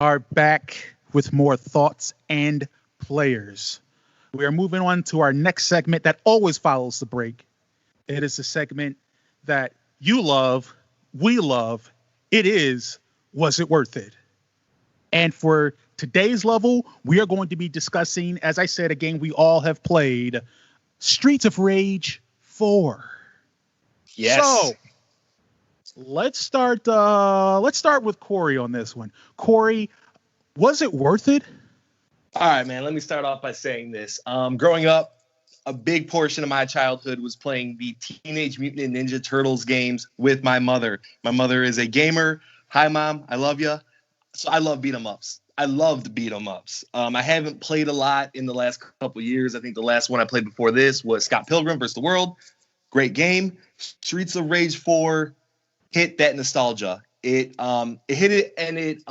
Are back with more thoughts and players. We are moving on to our next segment that always follows the break. It is a segment that you love, we love. It is Was It Worth It? And for today's level, we are going to be discussing, as I said, a game we all have played, Streets of Rage 4. Yes. So let's start with Cory on this one. Cory, was it worth it? All right, man. Let me start off by saying this. Growing up, a big portion of my childhood was playing the Teenage Mutant Ninja Turtles games with my mother. My mother is a gamer. Hi, Mom. I love you. So I love beat 'em ups. I loved beat 'em ups. I haven't played a lot in the last couple of years. I think the last one I played before this was Scott Pilgrim vs. the World. Great game. Streets of Rage 4 hit that nostalgia. It hit it and it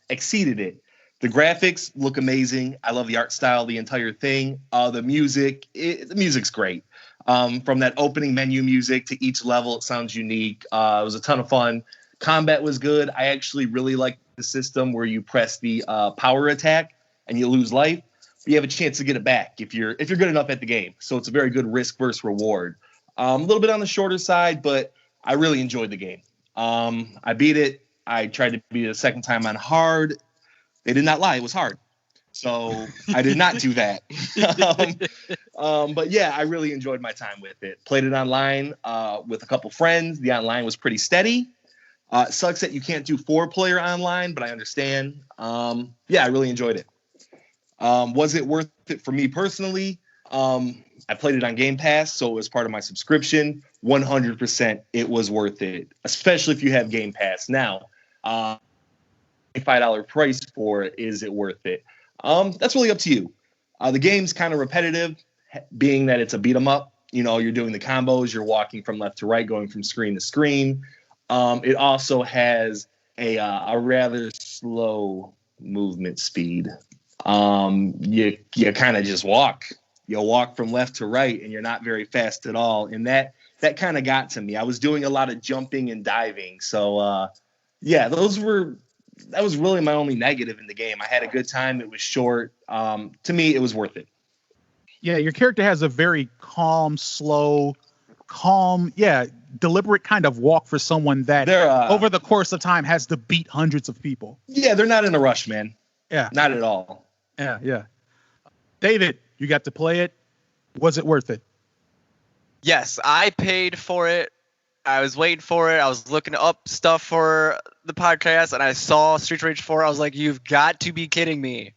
exceeded it. The graphics look amazing. I love the art style, the entire thing. The music's great. From that opening menu music to each level, it sounds unique. It was a ton of fun. Combat was good. I actually really like the system where you press the power attack and you lose life, but you have a chance to get it back if you're good enough at the game. So it's a very good risk versus reward. A little bit on the shorter side, but I really enjoyed the game. I beat it. I tried to beat it a second time on hard. They did not lie. It was hard. So I did not do that. But yeah, I really enjoyed my time with it. Played it online with a couple friends. The online was pretty steady. It sucks that you can't do 4-player online, but I understand. Yeah, I really enjoyed it. Was it worth it for me personally? I played it on Game Pass, so it was part of my subscription. 100% it was worth it, especially if you have Game Pass. Now, $5 price for it, is it worth it? That's really up to you. The game's kind of repetitive, being that it's a beat 'em up. You know, you're doing the combos, you're walking from left to right, going from screen to screen. It also has a rather slow movement speed. You kind of just walk. You'll walk from left to right, and you're not very fast at all. And that kind of got to me. I was doing a lot of jumping and diving. So, yeah, that was really my only negative in the game. I had a good time. It was short. To me, it was worth it. Yeah, your character has a very calm, deliberate kind of walk for someone that over the course of time has to beat hundreds of people. Yeah, they're not in a rush, man. Yeah. Not at all. Yeah. David, you got to play it. Was it worth it? Yes, I paid for it. I was waiting for it. I was looking up stuff for the podcast, and I saw Street Rage 4. I was like, you've got to be kidding me.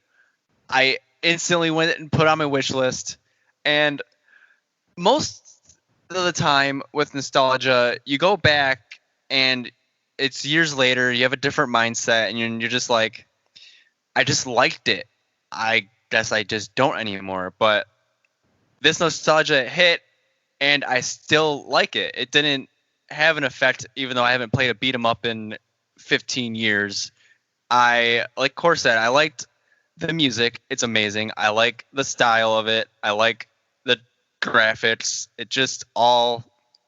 I instantly went and put on my wish list. And most of the time with nostalgia, you go back, and it's years later. You have a different mindset, and you're just like, I just liked it. I guess I just don't anymore. But this nostalgia hit, and I still like it. It didn't have an effect, even though I haven't played a beat 'em up in 15 years. Like Cory said, I liked the music. It's amazing. I like the style of it. I like the graphics. It just all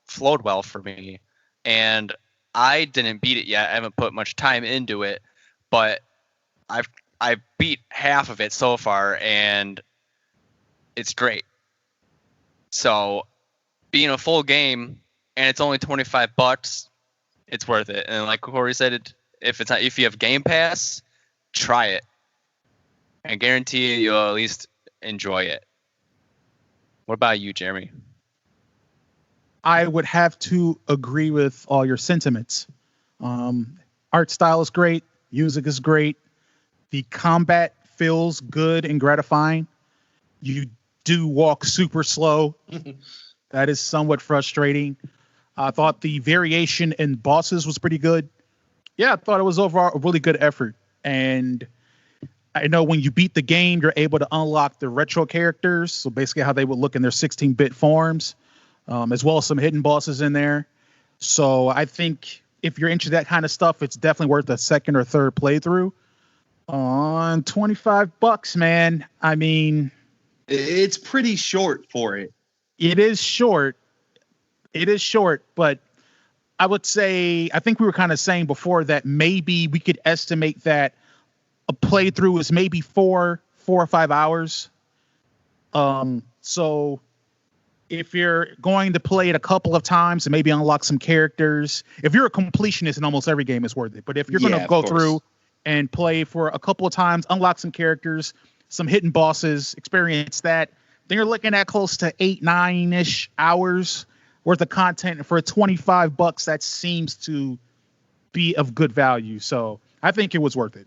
flowed well for me. And I didn't beat it yet. I haven't put much time into it, but I beat half of it so far, and it's great. So being a full game and it's only $25, it's worth it. And like Cory said, if you have Game Pass, try it. I guarantee you'll at least enjoy it. What about you, Jeremy? I would have to agree with all your sentiments. Art style is great. Music is great. The combat feels good and gratifying. You do walk super slow. That is somewhat frustrating. I thought the variation in bosses was pretty good. Yeah, I thought it was overall a really good effort. And I know when you beat the game, you're able to unlock the retro characters. So basically how they would look in their 16-bit forms, as well as some hidden bosses in there. So I think if you're into that kind of stuff, it's definitely worth a second or third playthrough. On $25, man. I mean, it's pretty short for it. It is short. But I would say, I think we were kind of saying before that maybe we could estimate that a playthrough is maybe 4 or 5 hours. So if you're going to play it a couple of times and maybe unlock some characters, if you're a completionist in almost every game, it's worth it. But if you're going to go through and play for a couple of times, unlock some characters, some hidden bosses, experience that, then you're looking at close to 8-9-ish hours worth of content for $25. That seems to be of good value. So I think it was worth it.